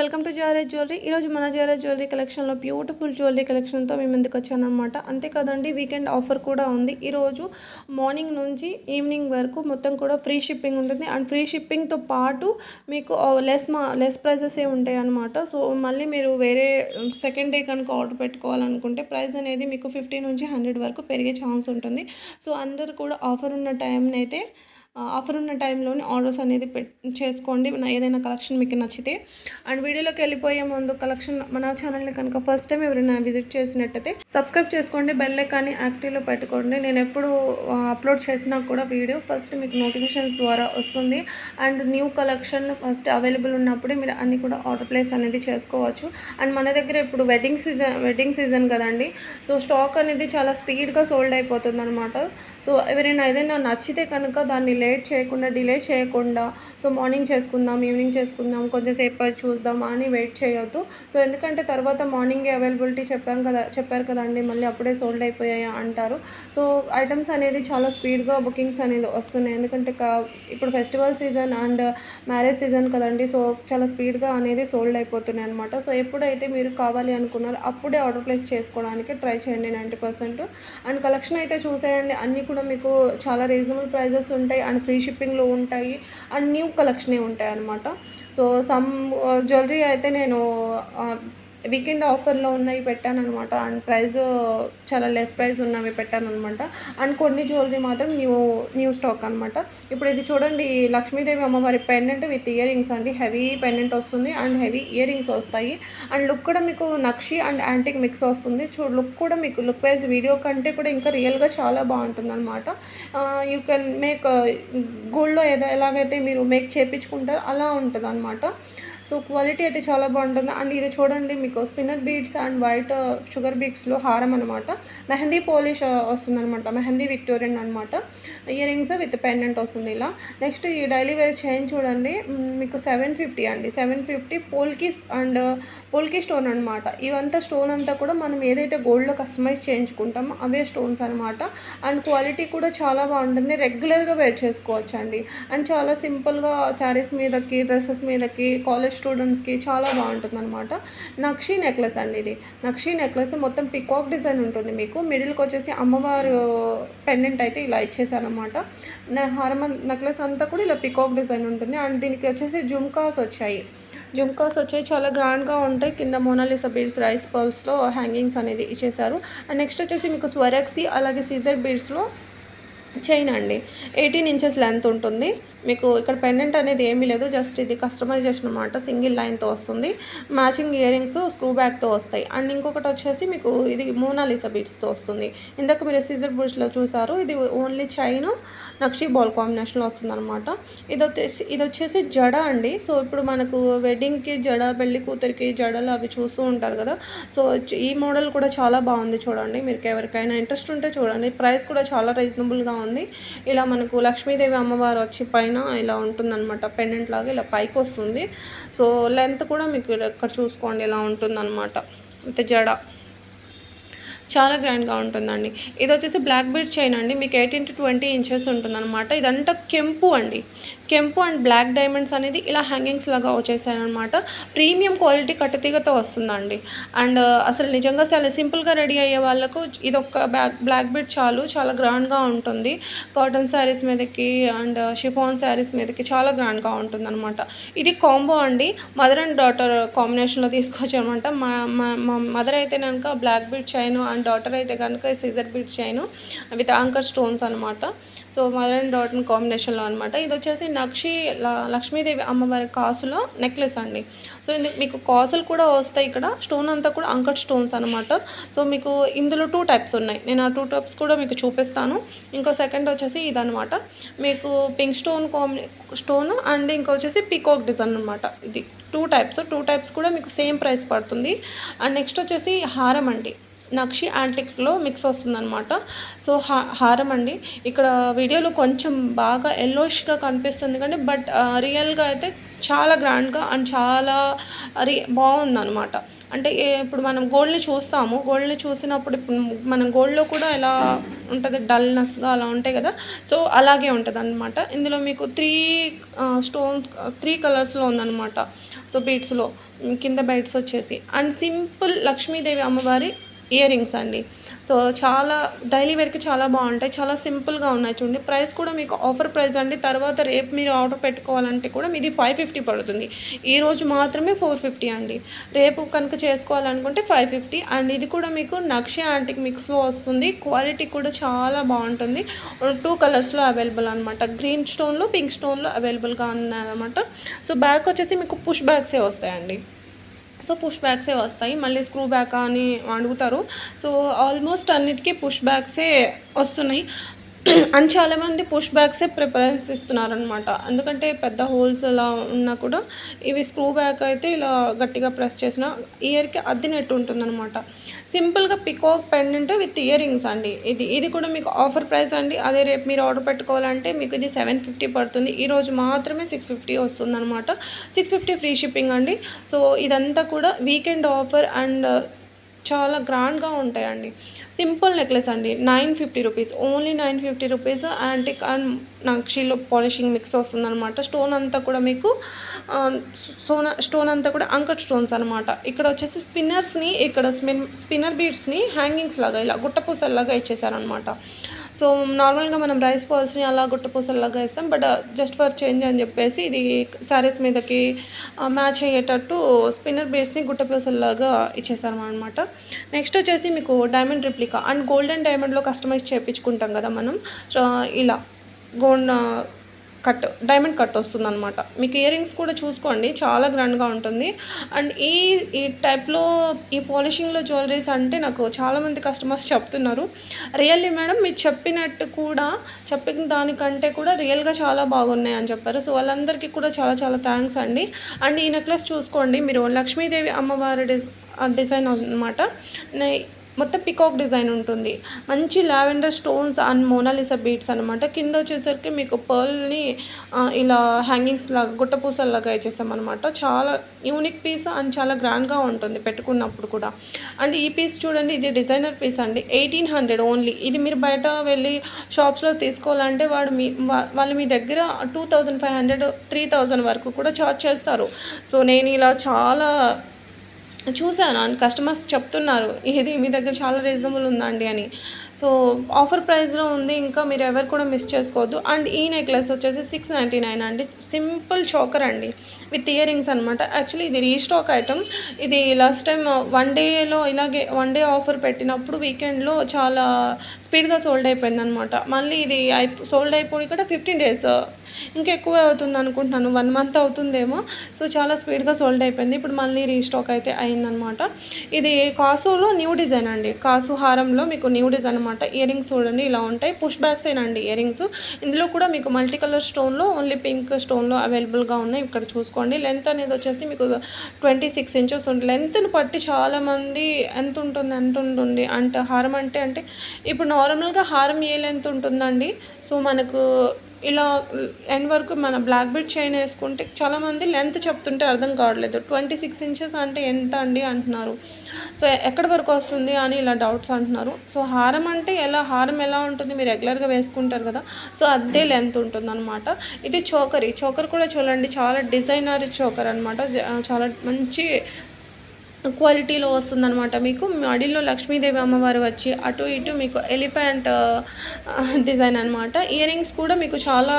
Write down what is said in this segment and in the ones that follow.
Welcome to GRS jewellery. ఈరోజు మన GRS jewellery కలెక్షన్లో బ్యూటిఫుల్ జ్యువెలరీ కలెక్షన్తో మేము ముందుకు వచ్చానమాట. అంతేకాదండి, వీకెండ్ ఆఫర్ కూడా ఉంది. ఈరోజు మార్నింగ్ నుంచి ఈవినింగ్ వరకు మొత్తం కూడా ఫ్రీ షిప్పింగ్ ఉంటుంది. అండ్ ఫ్రీ షిప్పింగ్తో పాటు మీకు లెస్ ప్రైజెసే ఉంటాయి అన్నమాట. సో మళ్ళీ మీరు వేరే సెకండ్ డే కనుక ఆర్డర్ పెట్టుకోవాలనుకుంటే ప్రైస్ అనేది మీకు 50 నుంచి 100 వరకు పెరిగే ఛాన్స్ ఉంటుంది. సో అందరూ కూడా ఆఫర్ ఉన్న టైంలోనే ఆర్డర్స్ అనేది చేసుకోండి, ఏదైనా కలెక్షన్ మీకు నచ్చితే. అండ్ వీడియోలోకి వెళ్ళిపోయే ముందు మన ఛానల్ని కనుక ఫస్ట్ టైం ఎవరైనా విజిట్ చేసినట్టయితే సబ్స్క్రైబ్ చేసుకోండి, బెల్ ఐకాన్ని యాక్టివ్లో పెట్టుకోండి. నేను ఎప్పుడు అప్లోడ్ చేసినా కూడా వీడియో ఫస్ట్ మీకు నోటిఫికేషన్స్ ద్వారా వస్తుంది. And new collection first available ఉన్నప్పుడే మీరు అన్నీ కూడా ఆర్డర్ ప్లేస్ అనేది చేసుకోవచ్చు. అండ్ మన దగ్గర ఇప్పుడు వెడ్డింగ్ సీజన్ కదండి, సో స్టాక్ అనేది చాలా స్పీడ్గా సోల్డ్ అయిపోతుంది అనమాట. సో ఎవరైనా ఏదైనా నచ్చితే కనుక దాన్ని డిలే చేయకుండా సో మార్నింగ్ చేసుకుందాం, ఈవినింగ్ చేసుకుందాం, కొంచెంసేపు చూద్దాం అని వెయిట్ చేయొద్దు. సో ఎందుకంటే తర్వాత మార్నింగే అవైలబిలిటీ చెప్పారు కదండి, మళ్ళీ అప్పుడే సోల్డ్ అయిపోయాయి అంటారు. సో ఐటమ్స్ అనేది చాలా స్పీడ్గా బుకింగ్స్ అనేది వస్తున్నాయి. ఎందుకంటే ఇప్పుడు festival season and marriage season కదండి, సో చాలా స్పీడ్గా అనేది సోల్డ్ అయిపోతున్నాయి అనమాట. సో ఎప్పుడైతే మీరు కావాలి అనుకున్నారో అప్పుడే ఆర్డర్ ప్లేస్ చేసుకోవడానికి ట్రై చేయండి 90%. అండ్ కలెక్షన్ అయితే చూసేయండి, అన్నీ కూడా మీకు చాలా రీజనబుల్ ప్రైజెస్ ఉంటాయి. అండ్ ఫ్రీ షిప్పింగ్లో ఉంటాయి అండ్ న్యూ కలెక్షనే ఉంటాయి అన్నమాట. సో సమ్ జ్యువెలరీ అయితే నేను వీకెండ్ ఆఫర్లో ఉన్నవి పెట్టాను అనమాట. అండ్ ప్రైస్ చాలా లెస్ ప్రైస్ ఉన్నవి పెట్టాను అనమాట. అండ్ కొన్ని జ్యువెలరీ మాత్రం న్యూ స్టాక్ అనమాట. ఇప్పుడు ఇది చూడండి, లక్ష్మీదేవి అమ్మవారి పెండెంట్ విత్ ఇయర్ రింగ్స్ అండి. హెవీ పెండెంట్ వస్తుంది అండ్ హెవీ ఇయర్ రింగ్స్ వస్తాయి. అండ్ లుక్ కూడా మీకు నక్షి అండ్ యాంటిక్ మిక్స్ వస్తుంది. లుక్ కూడా మీకు లుక్ వైజ్ వీడియో కంటే కూడా ఇంకా రియల్గా చాలా బాగుంటుంది అనమాట. యూ కెన్ మేక్ గోల్డ్లో ఎలాగైతే మీరు మేక్ చేయించుకుంటారో అలా ఉంటుంది అనమాట. సో క్వాలిటీ అయితే చాలా బాగుంటుంది. అండ్ ఇది చూడండి, మీకు spinner beads and white sugar బీడ్స్లో హారం అనమాట. మెహందీ పాలిష్ వస్తుంది అనమాట, మెహందీ విక్టోరియన్ అనమాట. ఇయర్ రింగ్స్ విత్ పెండెంట్ వస్తుంది ఇలా. నెక్స్ట్ ఈ డైలీ వేర్ చైన్ చూడండి, మీకు 750 అండి. 750 పోల్కీ స్టోన్ అనమాట. ఇవంతా స్టోన్ అంతా కూడా మనం ఏదైతే గోల్డ్లో కస్టమైజ్ చేయించుకుంటామో అవే స్టోన్స్ అనమాట. అండ్ క్వాలిటీ కూడా చాలా బాగుంటుంది, రెగ్యులర్గా వేర్ చేసుకోవచ్చు అండి. అండ్ చాలా సింపుల్గా శారీస్ మీదకి, డ్రెస్సెస్ మీదకి, కాలేజ్ స్టూడెంట్స్కి చాలా బాగుంటుంది అనమాట. నక్షి నెక్లెస్ అండి. ఇది నక్షి నెక్లెస్ మొత్తం పికాక్ డిజైన్ ఉంటుంది. మీకు మిడిల్కి వచ్చేసి అమ్మవారు పెండెంట్ అయితే ఇలా ఇచ్చేసారనమాట. హారం నెక్లెస్ అంతా కూడా ఇలా పికాక్ డిజైన్ ఉంటుంది. అండ్ దీనికి వచ్చేసి జుమ్కాస్ వచ్చాయి, చాలా గ్రాండ్గా ఉంటాయి. కింద మోనాలిసా బీడ్స్, రైస్ పర్ల్స్లో హ్యాంగింగ్స్ అనేది ఇచ్చేసారు. అండ్ నెక్స్ట్ వచ్చేసి మీకు స్వరక్సీ అలాగే సీజర్ బీడ్స్లో చైన్ అండి. 18 ఇంచెస్ లెంత్ ఉంటుంది. మీకు ఇక్కడ పెండెంట్ అనేది ఏమీ లేదు, జస్ట్ ఇది కస్టమైజేషన్ అనమాట. సింగిల్ లైన్తో వస్తుంది. మ్యాచింగ్ ఇయర్ రింగ్స్ స్క్రూ బ్యాక్తో వస్తాయి. అండ్ ఇంకొకటి వచ్చేసి మీకు ఇది మోనాలిసా బీడ్స్తో వస్తుంది. ఇందాక మీరు సీజర్ బీడ్స్లో చూసారు, ఇది ఓన్లీ చైన్ నక్షి బాల్ కాంబినేషన్లో వస్తుంది అనమాట. ఇది వచ్చేసి జడ అండి. సో ఇప్పుడు మనకు వెడ్డింగ్కి జడ, పెళ్లి కూతురికి జడలు అవి చూస్తూ ఉంటారు కదా. సో ఈ మోడల్ కూడా చాలా బాగుంది చూడండి. మీకు ఎవరికైనా ఇంట్రెస్ట్ ఉంటే చూడండి. ప్రైస్ కూడా చాలా రీజనబుల్గా ఉంది. ఇలా మనకు లక్ష్మీదేవి అమ్మవారు వచ్చి పైన ఇలా ఉంటుందన్నమాట, పెండెంట్ లాగా ఇలా పైకి వస్తుంది. సో లెంత్ కూడా మీకు ఇక్కడ చూసుకోండి ఇలా ఉంటుందన్నమాట. అయితే జడ చాలా గ్రాండ్గా ఉంటుందండి. ఇది వచ్చేసి బ్లాక్ బీడ్ చైన్ అండి. మీకు 18 to 20 ఇంచెస్ ఉంటుందన్నమాట. ఇదంతా కెంపు అండ్ బ్లాక్ డైమండ్స్ అనేది ఇలా హ్యాంగింగ్స్ లాగా వచ్చేసాయన్నమాట. ప్రీమియం క్వాలిటీ కట్టుతీగతో వస్తుందండి. అండ్ అసలు నిజంగా చాలా సింపుల్గా రెడీ అయ్యే వాళ్ళకు ఇదొక బ్లాక్ బీడ్ చాలా గ్రాండ్గా ఉంటుంది. కాటన్ శారీస్ మీదకి అండ్ షిఫాన్ శారీస్ మీదకి చాలా గ్రాండ్గా ఉంటుంది అనమాట. ఇది కాంబో అండి, మదర్ అండ్ డాటర్ కాంబినేషన్లో తీసుకొచ్చామన్నమాట. మా మదర్ అయితే కనుక black bead chain and daughter అయితే కనుక సీజర్ bead chain with anchor stones అనమాట. సో మదర్ అండ్ డాటర్ కాంబినేషన్లో అనమాట. ఇది వచ్చేసి నక్షి లక్ష్మీదేవి అమ్మవారి కాసులో నెక్లెస్ అండి. సో మీకు కాసులు కూడా వస్తాయి. ఇక్కడ స్టోన్ అంతా కూడా అంకట్ స్టోన్స్ అనమాట. సో మీకు ఇందులో 2 టైప్స్ ఉన్నాయి. నేను ఆ 2 టైప్స్ కూడా మీకు చూపిస్తాను. ఇంకో సెకండ్ వచ్చేసి ఇదనమాట, మీకు పింక్ స్టోన్ అండ్ ఇంకో వచ్చేసి పీకాక్ డిజైన్ అనమాట. ఇది 2 టైప్స్ కూడా మీకు సేమ్ ప్రైస్ పడుతుంది. అండ్ నెక్స్ట్ వచ్చేసి హారం అండి, నక్షి యాంటిక్లో మిక్స్ వస్తుందన్నమాట. సో హారం అండి. ఇక్కడ వీడియోలో కొంచెం బాగా ఎల్లోష్గా కనిపిస్తుంది కానీ బట్ రియల్గా అయితే చాలా గ్రాండ్గా అండ్ చాలా బాగుందన్నమాట. అంటే ఇప్పుడు మనం గోల్డ్ని చూసినప్పుడు ఇప్పుడు మనం గోల్డ్లో కూడా ఎలా ఉంటుంది, డల్నెస్గా అలా ఉంటాయి కదా. సో అలాగే ఉంటుంది అనమాట. ఇందులో మీకు 3 కలర్స్లో ఉందన్నమాట. సో బీడ్స్లో కింద బీడ్స్ వచ్చేసి అండ్ సింపుల్ లక్ష్మీదేవి అమ్మవారి ఇయర్ రింగ్స్ అండి. సో చాలా డైలీ వేర్కి చాలా బాగుంటాయి, చాలా సింపుల్గా ఉన్నాయి చూడండి. ప్రైస్ కూడా మీకు ఆఫర్ ప్రైస్ అండి. తర్వాత రేపు మీరు ఆర్డర్ పెట్టుకోవాలంటే కూడా మీది 550 పడుతుంది. ఈరోజు మాత్రమే 450 అండి. రేపు కనుక చేసుకోవాలనుకుంటే 550. అండ్ ఇది కూడా మీకు నక్షి యాంటిక్ మిక్స్లో వస్తుంది. క్వాలిటీ కూడా చాలా బాగుంటుంది. 2 కలర్స్లో అవైలబుల్ అనమాట. గ్రీన్ స్టోన్లో, పింక్ స్టోన్లో అవైలబుల్గా ఉన్నాయన్నమాట. సో బ్యాక్ వచ్చేసి మీకు పుష్ బ్యాగ్సే వస్తాయండి. సో పుష్ బ్యాగ్సే వస్తాయి, మళ్ళీ స్క్రూ బ్యాక్ అని అడుగుతారు. సో ఆల్మోస్ట్ అన్నిటికీ పుష్ బ్యాగ్సే వస్తున్నాయి. అండ్ చాలామంది పుష్ బ్యాగ్సే ప్రిఫరెన్స్ ఇస్తున్నారనమాట. ఎందుకంటే పెద్ద హోల్స్ అలా ఉన్నా కూడా ఇవి స్క్రూ బ్యాక్ అయితే ఇలా గట్టిగా ప్రెస్ చేసిన ఇయర్కి అద్దినట్టు ఉంటుందన్నమాట. సింపుల్గా peacock pendant with ear rings అండి. ఇది కూడా మీకు ఆఫర్ ప్రైస్ అండి. అదే రేపు మీరు ఆర్డర్ పెట్టుకోవాలంటే మీకు ఇది 750 పడుతుంది. ఈరోజు మాత్రమే 650 వస్తుందన్నమాట. 650 ఫ్రీ షిప్పింగ్ అండి. సో ఇదంతా కూడా వీకెండ్ ఆఫర్ అండ్ చాలా గ్రాండ్గా ఉంటాయండి. సింపుల్ నెక్లెస్ అండి, 950 rupees, only 950 rupees. Antique and నక్షిలో పాలిషింగ్ మిక్స్ వస్తుందన్నమాట. స్టోన్ అంతా కూడా మీకు స్టోన్ అంతా కూడా అంకట్ స్టోన్స్ అనమాట. ఇక్కడ వచ్చేసి స్పిన్నర్స్ని, ఇక్కడ స్పిన్నర్ బీడ్స్ని హ్యాంగింగ్స్ లాగా ఇలా గుట్టపూసల్లాగా ఇచ్చేసారనమాట. సో నార్మల్గా మనం రైస్ బాల్స్ని అలా గుట్టపూసల్లాగా ఇస్తాం, బట్ జస్ట్ ఫర్ చేంజ్ అని చెప్పేసి ఇది శారీస్ మీదకి మ్యాచ్ అయ్యేటట్టు స్పిన్నర్ బేస్ని గుట్టపూసల్లాగా ఇచ్చేసారనమాట. నెక్స్ట్ వచ్చేసి మీకు డైమండ్ రిప్లికా అండ్ గోల్డెన్ డైమండ్లో కస్టమైజ్ చేయించుకుంటాం కదా మనం. సో ఇలా గోల్డ్ డైమండ్ కట్ వస్తుందన్నమాట. మీకు ఇయర్ రింగ్స్ కూడా చూసుకోండి, చాలా గ్రాండ్గా ఉంటుంది. అండ్ ఈ టైప్లో ఈ పాలిషింగ్లో జ్యువెలరీస్ అంటే నాకు చాలామంది కస్టమర్స్ చెప్తున్నారు, రియల్లీ మేడం మీరు చెప్పిన దానికంటే కూడా రియల్గా చాలా బాగున్నాయి అని చెప్పారు. సో వాళ్ళందరికీ కూడా చాలా చాలా థ్యాంక్స్ అండి. అండ్ ఈ నెక్లెస్ చూసుకోండి మీరు, లక్ష్మీదేవి అమ్మవారి డిజైన్ అనమాట. మొత్తం పికాక్ డిజైన్ ఉంటుంది. మంచి lavender stones and Mona Lisa beads అనమాట. కింద వచ్చేసరికి మీకు పర్ల్ని ఇలా హ్యాంగింగ్స్ లాగా గుట్టపూసల్లాగా ఇచ్చేస్తామన్నమాట. చాలా యూనిక్ పీస్ అండ్ చాలా గ్రాండ్గా ఉంటుంది పెట్టుకున్నప్పుడు కూడా. అండ్ ఈ పీస్ చూడండి, ఇది డిజైనర్ పీస్ అండి. 1800 ఓన్లీ. ఇది మీరు బయట వెళ్ళి షాప్స్లో తీసుకోవాలంటే వాళ్ళు మీ దగ్గర 2500, 3000 వరకు కూడా ఛార్జ్ చేస్తారు. సో నేను ఇలా చాలా చూసాను అండ్ కస్టమర్స్ చెప్తున్నారు ఇది మీ దగ్గర చాలా రీజనబుల్ ఉందండి అని. సో ఆఫర్ ప్రైస్లో ఉంది, ఇంకా మీరు ఎవరు కూడా మిస్ చేసుకోవద్దు. అండ్ ఈ నెక్లెస్ వచ్చేసి 699 అండి. సింపుల్ చోకర్ అండి విత్ ఇయర్ రింగ్స్ అనమాట. యాక్చువల్లీ ఇది రీస్టాక్ ఐటమ్. ఇది లాస్ట్ టైం 1 డేలో ఇలాగే 1 డే ఆఫర్ పెట్టినప్పుడు వీకెండ్లో చాలా స్పీడ్గా సోల్డ్ అయిపోయింది అనమాట. మళ్ళీ ఇది సోల్డ్ అయిపోయి కూడా 15 డేస్ ఇంకెక్కువ అవుతుంది అనుకుంటున్నాను, 1 మంత్ అవుతుందేమో. సో చాలా స్పీడ్గా సోల్డ్ అయిపోయింది. ఇప్పుడు మళ్ళీ రీస్టాక్ అయితే అయిందనమాట. ఇది కాసులో న్యూ డిజైన్ అండి. కాసు హారంలో మీకు న్యూ డిజైన్ అనమాట. ఇయర్ రింగ్స్ చూడండి ఇలా ఉంటాయి, పుష్ బ్యాక్స్ ఏనండి ఇయర్ రింగ్స్. ఇందులో కూడా మీకు మల్టీ కలర్ స్టోన్లో, ఓన్లీ పింక్ స్టోన్లో అవైలబుల్గా ఉన్నాయి. ఇక్కడ చూసుకోండి. లెంత్ అనేది వచ్చేసి మీకు 26 ఇంచెస్ ఉంటుంది. లెంత్ని బట్టి చాలామంది ఎంత ఉంటుంది అంటే హారం అంటే ఇప్పుడు నార్మల్గా హారం ఏ లెంత్ ఉంటుందండి. సో మనకు ఇలా ఎండ్ వరకు మన బ్లాక్ బెడ్ చైన్ వేసుకుంటే చాలామంది లెంత్ చెప్తుంటే అర్థం కావట్లేదు. 26 ఇంచెస్ అంటే ఎంత అండి అంటున్నారు. సో ఎక్కడి వరకు వస్తుంది అని ఇలా డౌట్స్ అంటున్నారు. సో హారం ఎలా ఉంటుంది, మీరు రెగ్యులర్గా వేసుకుంటారు కదా, సో అదే లెంత్ ఉంటుంది అనమాట. ఇది చోకర్ కూడా చూడండి, చాలా డిజైనర్ చోకర్ అనమాట. చాలా మంచి క్వాలిటీలో వస్తుందన్నమాట. మీకు మడిలో లక్ష్మీదేవి అమ్మవారు వచ్చి అటు ఇటు మీకు ఎలిఫెంట్ డిజైన్ అనమాట. ఇయర్ రింగ్స్ కూడా మీకు చాలా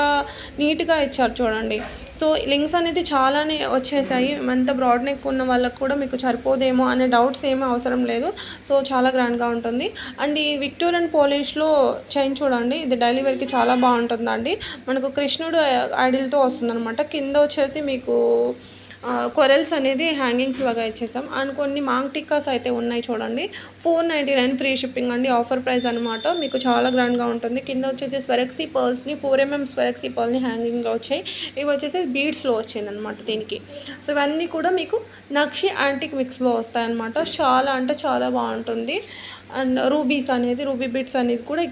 నీట్గా ఇచ్చారు చూడండి. సో లింక్స్ అనేది చాలానే వచ్చేసాయి. ఎంత బ్రాడ్ నెక్ ఉన్న వాళ్ళకు కూడా మీకు సరిపోదేమో అనే డౌట్స్ ఏమీ అవసరం లేదు. సో చాలా గ్రాండ్గా ఉంటుంది. అండ్ ఈ విక్టోరియన్ పాలిష్లో చైన్ చూడండి, ఇది డైలీ వేర్కి చాలా బాగుంటుందండి. మనకు కృష్ణుడు ఐడిల్తో వస్తుందన్నమాట. కింద వచ్చేసి మీకు కొరల్స్ అనేది హ్యాంగింగ్స్ లాగా ఇచ్చేసాం. అండ్ కొన్ని మాంగ్ టిక్కాస్ అయితే ఉన్నాయి చూడండి. 499 ఫ్రీ షిప్పింగ్ అండి, ఆఫర్ ప్రైస్ అనమాట. మీకు చాలా గ్రాండ్గా ఉంటుంది. కింద వచ్చేసి స్వెరక్సీ పర్ల్స్ని 4mm స్వెరక్సీ పర్ల్ని హ్యాంగింగ్లో వచ్చాయి. ఇవి వచ్చేసి బీడ్స్లో వచ్చింది అనమాట దీనికి. సో ఇవన్నీ కూడా మీకు నక్షి యాంటిక్ మిక్స్లో వస్తాయన్నమాట. చాలా అంటే చాలా బాగుంటుంది. అండ్ రూబీ బీడ్స్ అనేది కూడా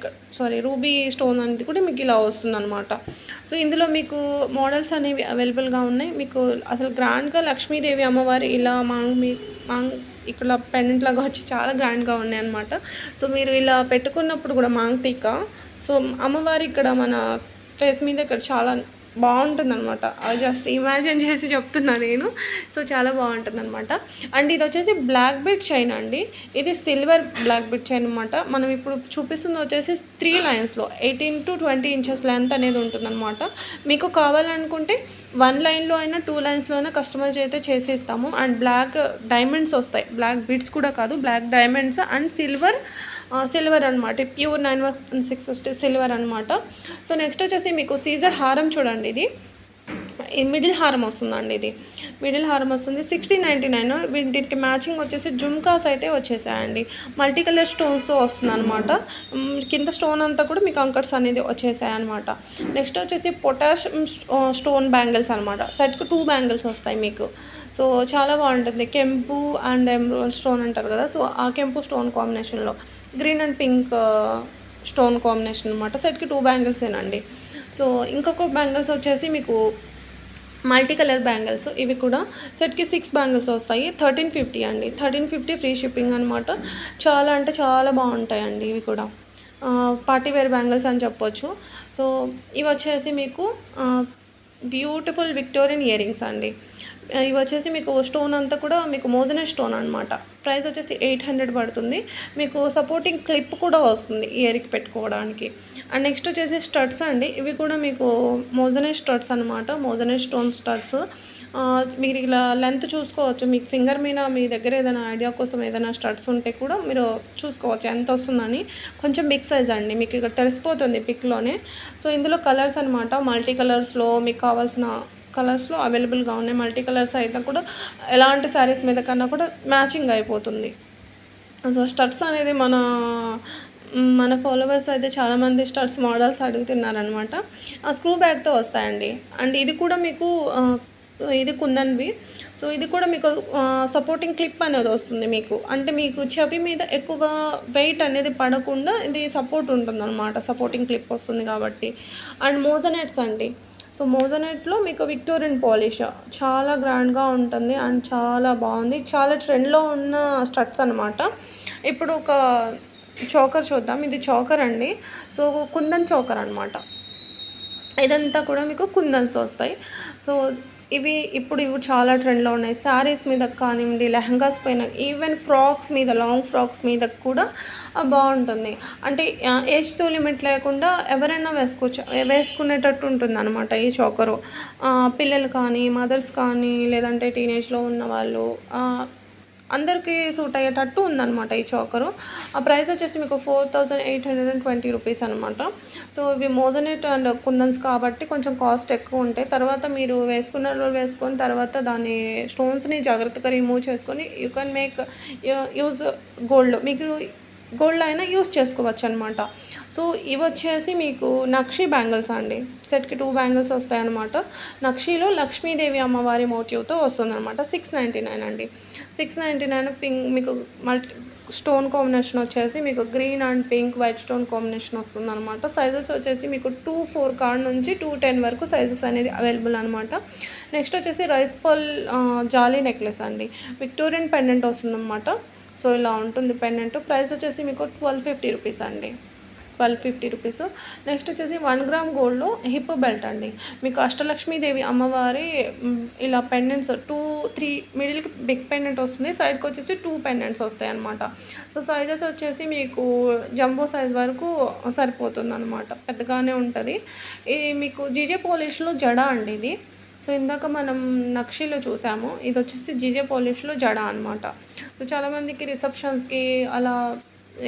రూబీ స్టోన్ అనేది కూడా మీకు ఇలా వస్తుందన్నమాట. సో ఇందులో మీకు మోడల్స్ అనేవి అవైలబుల్గా ఉన్నాయి. మీకు అసలు గ్రాండ్గా లక్ష్మీదేవి అమ్మవారి ఇలా మాంగ్ ఇక్కడ పెండెంట్ లాగా వచ్చి చాలా గ్రాండ్గా ఉన్నాయన్నమాట. సో మీరు ఇలా పెట్టుకున్నప్పుడు కూడా మాంగ్ టీకా, సో అమ్మవారి ఇక్కడ మన ఫేస్ మీద ఇక్కడ చాలా బాగుంటుందన్నమాట. అది జస్ట్ ఇమాజిన్ చేసి చెప్తున్నా నేను. సో చాలా బాగుంటుందన్నమాట. అండ్ ఇది వచ్చేసి బ్లాక్ బీడ్ చైన్ అండి. ఇది సిల్వర్ బ్లాక్ బీడ్ చైన్ అనమాట. మనం ఇప్పుడు చూపిస్తుంది వచ్చేసి 3 లైన్స్లో 18 to 20 ఇంచెస్ లెంత్ అనేది ఉంటుందన్నమాట. మీకు కావాలనుకుంటే 1 లైన్లో అయినా 2 లైన్స్లో అయినా కస్టమైజ్ అయితే చేసేస్తాము. అండ్ బ్లాక్ డైమండ్స్ వస్తాయి, బ్లాక్ బీడ్స్ కూడా కాదు, బ్లాక్ డైమండ్స్ అండ్ సిల్వర్ అనమాట. ప్యూర్ 916 సిల్వర్ అనమాట. సో నెక్స్ట్ వచ్చేసి మీకు సీజర్ హారం చూడండి. ఇది మిడిల్ హారం వస్తుందండి. ఇది మిడిల్ హారం వస్తుంది 1699. దీనికి మ్యాచింగ్ వచ్చేసి జుమ్కాస్ అయితే వచ్చేసాయండి. మల్టీ కలర్ స్టోన్స్తో వస్తుంది అనమాట. కింద స్టోన్ అంతా కూడా మీకు అంకర్స్ అనేది వచ్చేసాయి అనమాట. నెక్స్ట్ వచ్చేసి పొటాష్ స్టోన్ బ్యాంగిల్స్ అనమాట. సెట్కి 2 బ్యాంగిల్స్ వస్తాయి మీకు. సో చాలా బాగుంటుంది. కెంపు అండ్ ఎమరాల్డ్ స్టోన్ అంటారు కదా, సో ఆ కెంపు స్టోన్ కాంబినేషన్లో green and pink stone combination అనమాట. సెట్కి 2 బ్యాంగిల్సేనండి. సో ఇంకొక బ్యాంగిల్స్ వచ్చేసి మీకు మల్టీ కలర్ బ్యాంగిల్స్. ఇవి కూడా సెట్కి 6 బ్యాంగిల్స్ వస్తాయి. 1350 అండి. 1350 ఫ్రీ షిప్పింగ్ అనమాట. చాలా అంటే చాలా బాగుంటాయండి. ఇవి కూడా పార్టీ వేర్ బ్యాంగిల్స్ అని చెప్పొచ్చు. సో ఇవి వచ్చేసి మీకు బ్యూటిఫుల్ విక్టోరియన్ ఇయర్ రింగ్స్ అండి. ఇవి వచ్చేసి మీకు స్టోన్ అంతా కూడా మీకు మోజనైట్ స్టోన్ అనమాట. ప్రైస్ వచ్చేసి 800 పడుతుంది. మీకు సపోర్టింగ్ క్లిప్ కూడా వస్తుంది ఇయర్కి పెట్టుకోవడానికి. అండ్ నెక్స్ట్ వచ్చేసి స్టడ్స్ అండి. ఇవి కూడా మీకు మోజనైట్ స్టడ్స్ అనమాట. Moissanite stone studs. మీరు ఇలా లెంత్ చూసుకోవచ్చు. మీకు ఫింగర్ మీద మీ దగ్గర ఏదైనా ఐడియా కోసం ఏదైనా స్టడ్స్ ఉంటే కూడా మీరు చూసుకోవచ్చు ఎంత వస్తుందని. కొంచెం బిగ్ సైజ్ అండి, మీకు ఇక్కడ తెలిసిపోతుంది పిక్లోనే. సో ఇందులో కలర్స్ అనమాట. మల్టీ కలర్స్లో మీకు కావాల్సిన కలర్స్లో అవైలబుల్గా ఉన్నాయి. మల్టీ కలర్స్ అయితే కూడా ఎలాంటి శారీస్ మీద కన్నా కూడా మ్యాచింగ్ అయిపోతుంది. సో స్టడ్స్ అనేది మన ఫాలోవర్స్ అయితే చాలామంది స్టడ్స్ మోడల్స్ అడుగుతున్నారనమాట. స్క్రూ బ్యాగ్తో వస్తాయండి. అండ్ ఇది కూడా మీకు ఇది కుందన్వి. సో ఇది కూడా మీకు సపోర్టింగ్ క్లిప్ అనేది వస్తుంది మీకు. అంటే మీకు చెవి మీద ఎక్కువ వెయిట్ అనేది పడకుండా ఇది సపోర్ట్ ఉంటుందన్నమాట. సపోర్టింగ్ క్లిప్ వస్తుంది కాబట్టి. అండ్ మోజనైట్స్ అండి. సో మోజనైట్లో మీకు విక్టోరియన్ పాలిష్ చాలా గ్రాండ్గా ఉంటుంది అండ్ చాలా బాగుంది. చాలా ట్రెండ్లో ఉన్న స్టడ్స్ అనమాట. ఇప్పుడు ఒక చోకర్ చూద్దాం. ఇది చోకర్ అండి. సో కుందన్ చోకర్ అనమాట. ఇదంతా కూడా మీకు కుందన్స్ వస్తాయి. సో ఇవి చాలా ట్రెండ్లో ఉన్నాయి. శారీస్ మీద కానివ్వండి, లెహంగాస్ పైన, ఈవెన్ ఫ్రాక్స్ మీద, లాంగ్ ఫ్రాక్స్ మీద కూడా బాగుంటుంది. అంటే ఏజ్తో లిమిట్ లేకుండా ఎవరైనా వేసుకునేటట్టు ఉంటుంది అనమాట ఈ చోకరు. పిల్లలు కానీ, మదర్స్ కానీ, లేదంటే టీనేజ్లో ఉన్న వాళ్ళు అందరికీ సూట్ అయ్యేటట్టు ఉందన్నమాట ఈ చోకరు. ఆ ప్రైస్ వచ్చేసి మీకు 4820 రూపీస్ అనమాట. సో ఇవి మోజనైట్ అండ్ కుందన్స్ కాబట్టి కొంచెం కాస్ట్ ఎక్కువ ఉంటాయి. తర్వాత మీరు వేసుకొని తర్వాత దాని స్టోన్స్ని జాగ్రత్తగా రిమూవ్ చేసుకొని యూ కెన్ మేక్ యూజ్ మీకు గోల్డ్ అయినా యూస్ చేసుకోవచ్చు అనమాట. సో ఇవి వచ్చేసి మీకు నక్షి బ్యాంగిల్స్ అండి. సెట్కి 2 బ్యాంగిల్స్ వస్తాయన్నమాట. నక్షిలో లక్ష్మీదేవి అమ్మవారి మోటివ్తో వస్తుందన్నమాట. 699 అండి. 699 పింక్ మీకు స్టోన్ కాంబినేషన్ వచ్చేసి మీకు green and pink white stone combination వస్తుందన్నమాట. సైజెస్ వచ్చేసి మీకు 2-4 కాడ నుంచి 210 వరకు సైజెస్ అనేది అవైలబుల్ అనమాట. నెక్స్ట్ వచ్చేసి రైస్ పల్ జాలీ నెక్లెస్ అండి. విక్టోరియన్ పెండెంట్ వస్తుందన్నమాట. సో ఇలా ఉంటుంది పెండెంట్. ప్రైస్ వచ్చేసి మీకు 1250 రూపీస్ అండి. 1250 రూపీస్. నెక్స్ట్ వచ్చేసి 1 గ్రామ్ గోల్డ్లో హిప్ బెల్ట్ అండి. మీకు అష్టలక్ష్మీదేవి అమ్మవారి ఇలా పెండెంట్స్ 2-3 మిడిల్కి బిగ్ పెండెంట్ వస్తుంది. సైడ్కి వచ్చేసి 2 పెండెంట్స్ వస్తాయి అనమాట. సో సైజెస్ వచ్చేసి మీకు జంబో సైజ్ వరకు సరిపోతుంది అనమాట. పెద్దగానే ఉంటుంది. ఇది మీకు జీజే పాలిష్లో జడ అండి ఇది. సో ఇందాక మనం నక్షిలో చూసాము, ఇది వచ్చేసి జీజే పాలిష్లో జడ అనమాట. సో చాలామందికి రిసెప్షన్స్కి అలా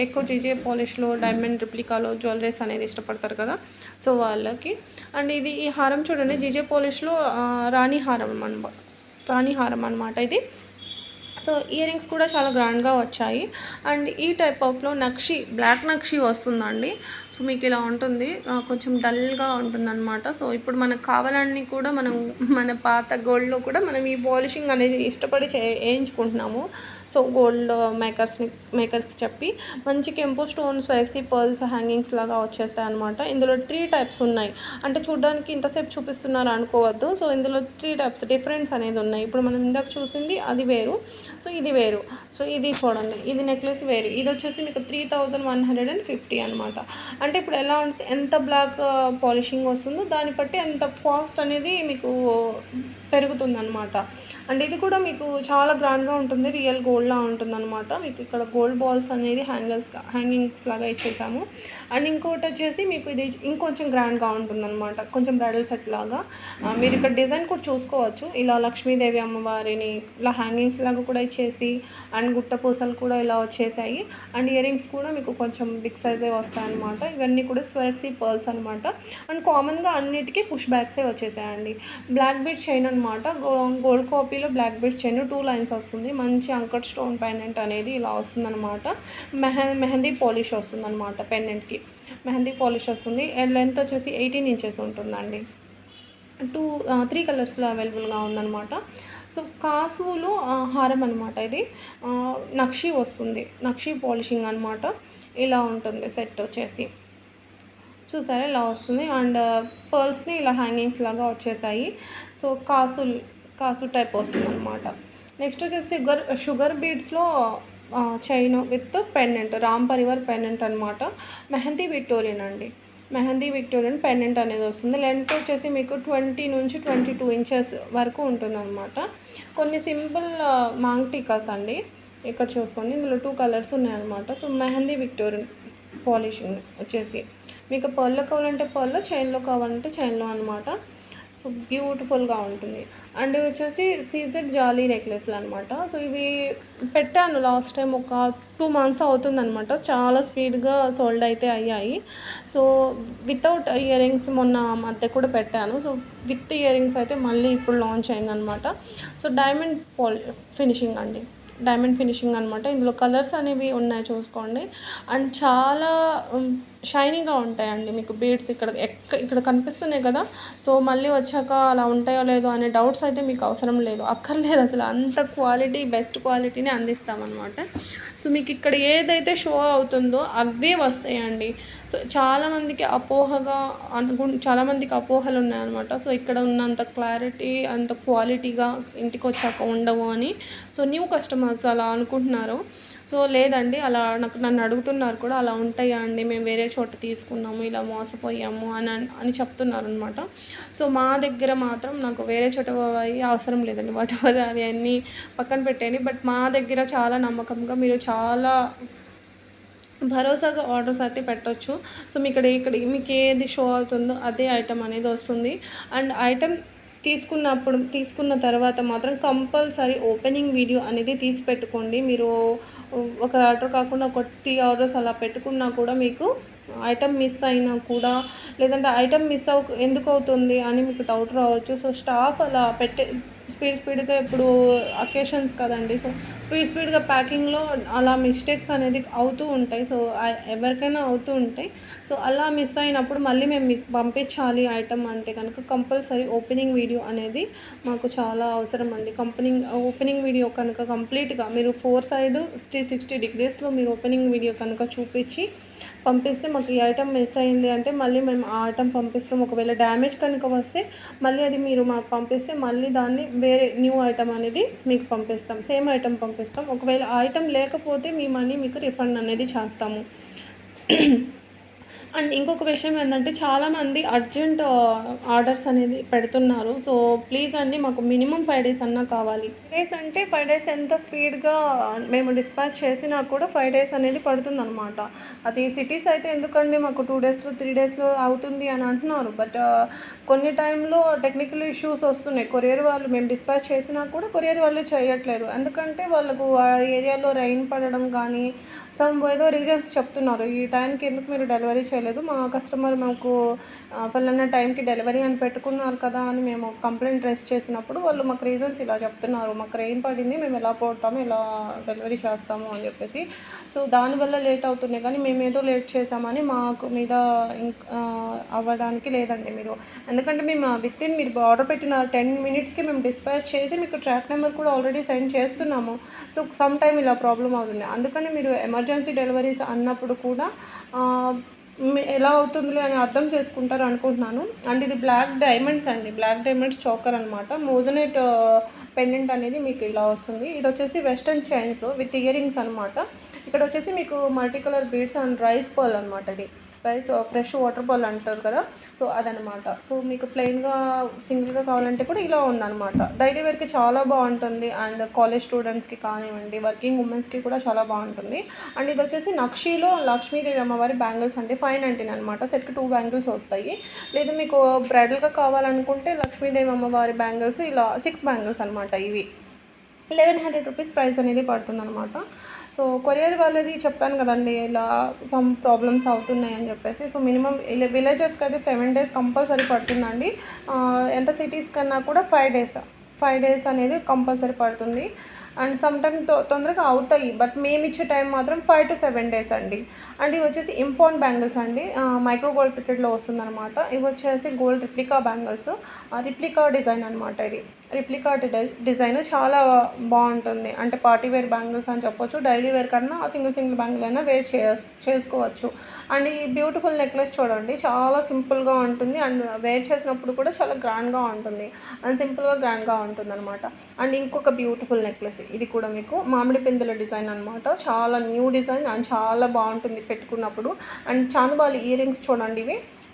ఎక్కువ జీజే పాలిష్లో డైమండ్ రిప్లికాలో జ్యువెలరీస్ అనేది ఇష్టపడతారు కదా, సో వాళ్ళకి. అండ్ ఈ హారం చూడండి, జీజే పాలిష్లో రాణి హారం అనమాట ఇది. సో ఇయర్ రింగ్స్ కూడా చాలా గ్రాండ్గా వచ్చాయి. అండ్ ఈ టైప్ ఆఫ్లో బ్లాక్ నక్షి వస్తుందండి. సో మీకు ఇలా ఉంటుంది, కొంచెం డల్గా ఉంటుంది అనమాట. సో ఇప్పుడు మనకు కావాలన్నీ కూడా మన పాత గోల్డ్లో కూడా మనం ఈ పాలిషింగ్ అనేది ఇష్టపడి వేయించుకుంటున్నాము. సో గోల్డ్ మేకర్స్కి చెప్పి మంచి కెంపు స్టోన్స్ వేసి పర్ల్స్ హ్యాంగింగ్స్ లాగా వచ్చేస్తాయి అనమాట. ఇందులో 3 టైప్స్ ఉన్నాయి. అంటే చూడడానికి ఇంతసేపు చూపిస్తున్నారు అనుకోవద్దు. సో ఇందులో 3 టైప్స్ డిఫరెన్స్ అనేది ఉన్నాయి. ఇప్పుడు మనం ఇందాక చూసింది అది వేరు. సో ఇది వేరు. సో ఇది చూడండి, ఇది నెక్లెస్ వేరు. ఇది వచ్చేసి మీకు 3150 అనమాట. అంటే ఇప్పుడు ఎలా అంటే ఎంత బ్లాక్ పాలిషింగ్ వస్తుందో దాన్ని బట్టి ఎంత కాస్ట్ అనేది మీకు పెరుగుతుందనమాట. అండ్ ఇది కూడా మీకు చాలా గ్రాండ్గా ఉంటుంది, రియల్ గోల్డ్లా ఉంటుందన్నమాట. మీకు ఇక్కడ గోల్డ్ బాల్స్ అనేది హ్యాంగింగ్స్ లాగా ఇచ్చేసాము. అండ్ ఇంకోటి వచ్చేసి మీకు ఇది ఇంకొంచెం గ్రాండ్గా ఉంటుందన్నమాట, కొంచెం బ్రైడల్ సెట్ లాగా. మీరు ఇక్కడ డిజైన్ కూడా చూసుకోవచ్చు, ఇలా లక్ష్మీదేవి అమ్మవారిని ఇలా హ్యాంగింగ్స్ లాగా కూడా ఇచ్చేసి, అండ్ గుట్ట పూసలు కూడా ఇలా వచ్చేసాయి. అండ్ ఇయర్ రింగ్స్ కూడా మీకు కొంచెం బిగ్ సైజే వస్తాయన్నమాట. ఇవన్నీ కూడా స్వెర్సీ పర్ల్స్ అనమాట. అండ్ కామన్గా అన్నిటికీ పుష్ బ్యాక్సే వచ్చేసాయండి. బ్లాక్ బీడ్ చైన్ అనమాట, గోల్డ్ కాపీలో బ్లాక్ బీడ్ చైన్ 2 లైన్స్ వస్తుంది. మంచి అంకట్ స్టోన్ పెండెంట్ అనేది ఇలా వస్తుందన్నమాట. మెహందీ పాలిష్ వస్తుందన్నమాట. పెండెంట్కి మెహందీ పాలిష్ వస్తుంది. లెంత్ వచ్చేసి 18 ఇంచెస్ ఉంటుందండి. 3 కలర్స్లో అవైలబుల్గా ఉందన్నమాట. సో కాసులో హారం అనమాట. ఇది నక్షి వస్తుంది, నక్షి పాలిషింగ్ అనమాట. ఇలా ఉంటుంది సెట్ వచ్చేసి, చూసారా ఇలా వస్తుంది. అండ్ పర్ల్స్ని ఇలా హ్యాంగింగ్స్ లాగా వచ్చేసాయి. సో కాసు టైప్ వస్తుంది అనమాట. నెక్స్ట్ వచ్చేసి షుగర్ బీడ్స్లో chain with pendant, Ram Parivar pendant అనమాట. మెహందీ విక్టోరియన్ అండి, మెహందీ విక్టోరియన్ పెండెంట్ అనేది వస్తుంది. లెంత్ వచ్చేసి మీకు 20 నుంచి 22 ఇంచెస్ వరకు ఉంటుందన్నమాట. కొన్ని సింపుల్ మాంగ్ టీకాస్ అండి, ఇక్కడ చూసుకోండి. ఇందులో 2 కలర్స్ ఉన్నాయన్నమాట. సో మెహందీ విక్టోరియన్ పాలిషింగ్ వచ్చేసి మీకు పర్ల్లో కావాలంటే పర్ల్లో, చైన్లో కావాలంటే చైన్లో అనమాట. సో బ్యూటిఫుల్గా ఉంటుంది. అండ్ వచ్చేసి సీజెడ్ జాలీ నెక్లెస్లు అనమాట. సో ఇవి పెట్టాను లాస్ట్ టైం, ఒక 2 మంత్స్ అవుతుందన్నమాట. చాలా స్పీడ్గా సోల్డ్ అయితే అయ్యాయి. సో వితౌట్ ఇయర్ రింగ్స్ మొన్న మధ్య కూడా పెట్టాను. సో విత్ ఇయర్ రింగ్స్ అయితే మళ్ళీ ఇప్పుడు లాంచ్ అయిందనమాట. సో డైమండ్ ఫినిషింగ్ అండి, డైమండ్ ఫినిషింగ్ అనమాట. ఇందులో కలర్స్ అనేవి ఉన్నాయి చూసుకోండి. అండ్ చాలా షైనీగా ఉంటాయండి మీకు బీడ్స్. ఇక్కడ కనిపిస్తున్నాయి కదా. సో మళ్ళీ వచ్చాక అలా ఉంటాయో లేదో అనే డౌట్స్ అయితే మీకు అవసరం లేదు, అక్కర్లేదు అసలు. అంత క్వాలిటీ, బెస్ట్ క్వాలిటీని అందిస్తామన్నమాట. సో మీకు ఇక్కడ ఏదైతే షో అవుతుందో అవే వస్తాయండి. సో చాలామందికి అపోహలు ఉన్నాయన్నమాట. సో ఇక్కడ ఉన్నంత క్లారిటీ, అంత క్వాలిటీగా ఇంటికి వచ్చాక ఉండవు అని. సో న్యూ కస్టమర్స్ అలా అనుకుంటున్నారు. సో లేదండి, అలా నన్ను అడుగుతున్నారు కూడా, అలా ఉంటాయా అండి, మేము వేరే చోట తీసుకున్నాము, ఇలా మోసపోయాము అని చెప్తున్నారు అనమాట. సో మా దగ్గర మాత్రం నాకు వేరే చోట అవసరం లేదండి, వాటి అవి అన్నీ పక్కన పెట్టేయండి. బట్ మా దగ్గర చాలా నమ్మకంగా మీరు చాలా భరోసాగా ఆర్డర్స్ అయితే పెట్టవచ్చు. సో మీకు ఏది షో అవుతుందో అదే ఐటమ్ అనేది వస్తుంది. అండ్ ఐటమ్ తీసుకున్న తర్వాత మాత్రం కంపల్సరీ ఓపెనింగ్ వీడియో అనేది తీసి పెట్టుకోండి. మీరు ఒక ఆర్డర్ కాకుండా ఒక 3 ఆర్డర్స్ అలా పెట్టుకున్నా కూడా మీకు ఐటమ్ మిస్ అయినా కూడా, లేదంటే ఐటమ్ ఎందుకు అవుతుంది అని మీకు డౌట్ రావచ్చు. సో స్టాఫ్ అలా స్పీడ్గా ఇప్పుడు అకేషన్స్ కదండి. సో స్పీడ్గా ప్యాకింగ్లో అలా మిస్టేక్స్ అనేది అవుతూ ఉంటాయి. సో ఎవరికైనా అవుతూ ఉంటాయి. సో అలా మిస్ అయినప్పుడు మళ్ళీ మేము మీకు పంపించాలి ఐటమ్ అంటే కనుక కంపల్సరీ ఓపెనింగ్ వీడియో అనేది మాకు చాలా అవసరం అండి. ఓపెనింగ్ వీడియో కనుక కంప్లీట్గా మీరు 4 సైడ్ 360 డిగ్రీస్లో మీరు ఓపెనింగ్ వీడియో కనుక చూపించి పంపిస్తే, మాకు ఈ ఐటమ్ మిస్ అయింది అంటే మళ్ళీ మేము ఆ ఐటమ్ పంపిస్తాం. ఒకవేళ డ్యామేజ్ కనుక వస్తే మళ్ళీ అది మీరు మాకు పంపిస్తే మళ్ళీ దాన్ని వేరే న్యూ ఐటమ్ అనేది మీకు పంపిస్తాం, సేమ్ ఐటమ్ పంపిస్తాం. ఒకవేళ ఆ ఐటమ్ లేకపోతే మీ మనీ మీకు రిఫండ్ అనేది చేస్తాము. అండ్ ఇంకొక విషయం ఏంటంటే, చాలామంది అర్జెంట్ ఆర్డర్స్ అనేది పెడుతున్నారు. సో ప్లీజ్ అండి, మాకు మినిమం 5 డేస్ అన్నా కావాలి. 5 డేస్ అంటే 5 డేస్ ఎంత స్పీడ్గా మేము డిస్పాచ్ చేసినా కూడా 5 డేస్ అనేది పడుతుందన్నమాట. అది సిటీస్ అయితే ఎందుకండి మాకు 2 డేస్లో 3 డేస్లో అవుతుంది అని అంటున్నారు. బట్ కొన్ని టైంలో టెక్నికల్ ఇష్యూస్ వస్తున్నాయి. కొరియర్ వాళ్ళు మేము డిస్పాచ్ చేసినా కూడా కొరియర్ వాళ్ళు చేయట్లేదు. ఎందుకంటే వాళ్ళకు ఆ ఏరియాలో రైన్ పడడం కానీ ఏదో రీజన్స్ చెప్తున్నారు. ఈ టైంకి ఎందుకు మీరు డెలివరీ చేయలేదు, మా కస్టమర్ మాకు ఫలానా టైంకి డెలివరీ అని పెట్టుకున్నారు కదా అని మేము కంప్లైంట్ రైజ్ చేసినప్పుడు వాళ్ళు మాకు రీజన్స్ ఇలా చెప్తున్నారు. మాకు రెయిన్ పడింది, మేము ఎలా పోతాము, ఎలా డెలివరీ చేస్తాము అని చెప్పేసి. సో దానివల్ల లేట్ అవుతున్నాయి, కానీ మేము ఏదో లేట్ చేసామని మాకు మీద అవ్వడానికి లేదండి మీరు. ఎందుకంటే మేము మీరు ఆర్డర్ పెట్టిన 10 మినిట్స్కి మేము డిస్పాచ్ చేసి మీకు ట్రాక్ నెంబర్ కూడా ఆల్రెడీ సెండ్ చేస్తున్నాము. సో సమ్ టైమ్ ఇలా ప్రాబ్లం అవుతుంది. అందుకని మీరు ఎమర్జెన్సీ డెలివరీస్ అన్నప్పుడు కూడా ఎలా అవుతుందిలే అని అర్థం చేసుకుంటారు అనుకుంటున్నాను. అండ్ ఇది బ్లాక్ డైమండ్స్ అండి, బ్లాక్ డైమండ్స్ చోకర్ అనమాట. మోజనెట్ పెండెంట్ అనేది మీకు ఇలా వస్తుంది. ఇది వచ్చేసి western chains with ear rings అనమాట. ఇక్కడ వచ్చేసి మీకు multi colour beads and rice pearl అనమాట. ఇది రైస్ ఫ్రెష్ వాటర్ పర్ల్ అంటారు కదా, సో అదనమాట. సో మీకు ప్లెయిన్గా సింగిల్గా కావాలంటే కూడా ఇలా ఉందన్నమాట. డైలీ వేర్కి చాలా బాగుంటుంది. అండ్ కాలేజ్ స్టూడెంట్స్కి కానివ్వండి, వర్కింగ్ ఉమెన్స్కి కూడా చాలా బాగుంటుంది. అండ్ ఇది వచ్చేసి నక్షీలో లక్ష్మీదేవి అమ్మవారి బ్యాంగిల్స్ అండి. 599 అనమాట. సెట్కి 2 బ్యాంగిల్స్ వస్తాయి. లేదు మీకు బ్రైడల్గా కావాలనుకుంటే లక్ష్మీదేవి అమ్మవారి బ్యాంగిల్స్ ఇలా 6 బ్యాంగిల్స్ అనమాట. ఇవి 1100 రూపీస్ ప్రైస్ అనేది పడుతుంది అనమాట. సో కొరియర్ వాళ్ళది చెప్పాను కదండి, ఇలా సమ్ ప్రాబ్లమ్స్ అవుతున్నాయి అని చెప్పేసి. సో మినిమం విలేజెస్కి అయితే 7 days కంపల్సరీ పడుతుందండి. ఎంత సిటీస్ కన్నా కూడా 5 days అనేది కంపల్సరీ పడుతుంది. అండ్ సమ్ టైమ్ తొందరగా అవుతాయి, బట్ మేము ఇచ్చే టైం మాత్రం 5 to 7 days అండి. అండ్ ఇవి వచ్చేసి ఇంపార్ట్ బ్యాంగిల్స్ అండి, మైక్రో గోల్డ్ ప్రిటెడ్లో వస్తుందన్నమాట. ఇవి వచ్చేసి gold replica bangles, replica design అనమాట. ఇది రిప్లికా డిజైన్ చాలా బాగుంటుంది. అంటే పార్టీ వేర్ బ్యాంగిల్స్ అని చెప్పొచ్చు. డైలీ వేర్ కన్నా సింగిల్ బ్యాంగిల్ అయినా వేర్ చేసుకోవచ్చు. అండ్ ఈ బ్యూటిఫుల్ నెక్లెస్ చూడండి, చాలా సింపుల్గా ఉంటుంది. అండ్ వేర్ చేసినప్పుడు కూడా చాలా గ్రాండ్గా ఉంటుంది. అండ్ సింపుల్గా గ్రాండ్గా ఉంటుంది అనమాట. అండ్ ఇంకొక బ్యూటిఫుల్ నెక్లెస్, ఇది కూడా మీకు మామిడి పిందెల డిజైన్ అనమాట. చాలా న్యూ డిజైన్ అండ్ చాలా బాగుంటుంది పెట్టుకున్నప్పుడు. అండ్ చాందబాలి ఇయర్ రింగ్స్ చూడండి,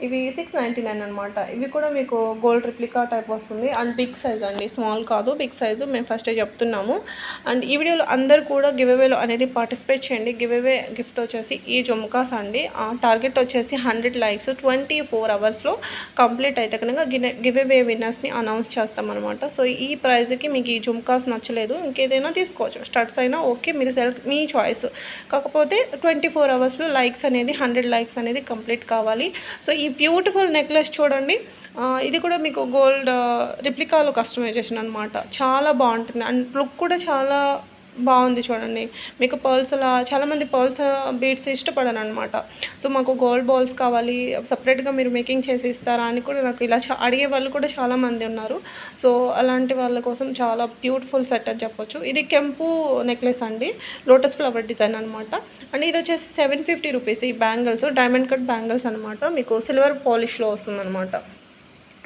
ఇవి 699 అనమాట. ఇవి కూడా మీకు గోల్డ్ రిప్లికా టైప్ వస్తుంది. అండ్ బిగ్ సైజ్ అండి, స్మాల్ కాదు, బిగ్ సైజు. మేము ఫస్టే చెప్తున్నాము. అండ్ ఈ వీడియోలో అందరూ కూడా గివ్అవేలో అనేది పార్టిసిపేట్ చేయండి. గివ్అవే గిఫ్ట్ వచ్చేసి ఈ జుమ్కాస్ అండి. టార్గెట్ వచ్చేసి 100 likes 24 hours కంప్లీట్ అయితే కనుక గివ్అవే విన్నర్స్ని అనౌన్స్ చేస్తామన్నమాట. సో ఈ ప్రైజ్కి మీకు ఈ జుమ్కాస్ నచ్చలేదు, ఇంకేదైనా తీసుకోవచ్చు. స్టడ్స్ అయినా ఓకే, మీరు మీ చాయిస్. కాకపోతే 24 hours లైక్స్ అనేది 100 likes అనేది కంప్లీట్ కావాలి. సో ఈ బ్యూటిఫుల్ నెక్లెస్ చూడండి, ఇది కూడా మీకు గోల్డ్ రిప్లికాలో కస్టమైజేషన్ అనమాట. చాలా బాగుంటుంది. అండ్ లుక్ కూడా చాలా బాగుంది చూడండి. మీకు పర్ల్స్ అలా చాలామంది పర్ల్స్ బీడ్స్ ఇష్టపడను అనమాట. సో మాకు గోల్డ్ బాల్స్ కావాలి, సపరేట్గా మీరు మేకింగ్ చేసి ఇస్తారా అని కూడా నాకు ఇలా అడిగే వాళ్ళు కూడా చాలామంది ఉన్నారు. సో అలాంటి వాళ్ళ కోసం చాలా బ్యూటిఫుల్ సెట్ అని చెప్పొచ్చు. ఇది కెంపు నెక్లెస్ అండి, లోటస్ ఫ్లవర్ డిజైన్ అనమాట. అండ్ ఇది వచ్చేసి 750 రూపీస్. ఈ బ్యాంగిల్స్ డైమండ్ కట్ బ్యాంగిల్స్ అనమాట. మీకు సిల్వర్ పాలిష్లో వస్తుందన్నమాట.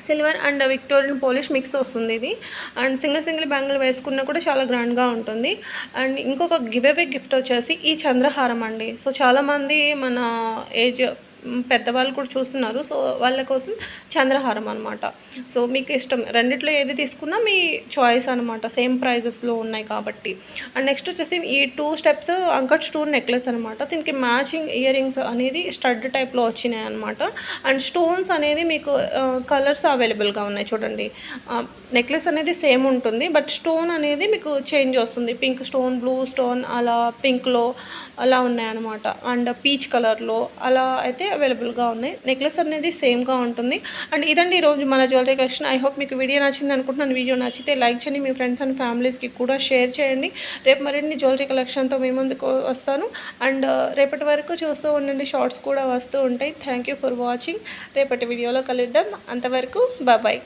Silver and Victorian polish mix వస్తుంది ఇది. అండ్ సింగిల్ బ్యాంగిల్ వేసుకున్నా కూడా చాలా గ్రాండ్గా ఉంటుంది. అండ్ ఇంకొక గివ్అవే గిఫ్ట్ వచ్చేసి ఈ చంద్రహారం అండి. సో చాలామంది మన ఏజ్ పెద్దవాళ్ళు కూడా చూస్తున్నారు. సో వాళ్ళ కోసం చంద్రహారం అనమాట. సో మీకు ఇష్టం, రెండిట్లో ఏది తీసుకున్నా మీ చాయిస్ అనమాట. సేమ్ ప్రైజెస్లో ఉన్నాయి కాబట్టి. అండ్ నెక్స్ట్ వచ్చేసి ఈ 2 steps అంకట్ స్టోన్ నెక్లెస్ అనమాట. దీనికి మ్యాచింగ్ ఇయర్ రింగ్స్ అనేది స్టడ్ టైప్లో వచ్చినాయి అనమాట. అండ్ స్టోన్స్ అనేది మీకు కలర్స్ అవైలబుల్గా ఉన్నాయి చూడండి. నెక్లెస్ అనేది సేమ్ ఉంటుంది, బట్ స్టోన్ అనేది మీకు చేంజ్ వస్తుంది. పింక్ స్టోన్, బ్లూ స్టోన్, అలా పింక్లో అలా ఉన్నాయన్నమాట. అండ్ పీచ్ కలర్లో అలా అయితే అవైలబుల్గా ఉన్నాయి. నెక్లెస్ అనేది సేమ్గా ఉంటుంది. అండ్ ఇదండి ఈరోజు మన జ్యువెలరీ కలెక్షన్. ఐ హోప్ మీకు వీడియో నచ్చింది అనుకుంటున్నాను. వీడియో నచ్చితే లైక్ చేయండి, మీ ఫ్రెండ్స్ అండ్ ఫ్యామిలీస్కి కూడా షేర్ చేయండి. రేపు మరిన్ని జ్యువెలరీ కలెక్షన్తో మీ ముందుకు వస్తాను. అండ్ రేపటి వరకు చూస్తూ ఉండండి, షార్ట్స్ కూడా వస్తూ ఉంటాయి. Thank you for watching. రేపటి వీడియోలో కలుద్దాం. అంతవరకు బాయ్.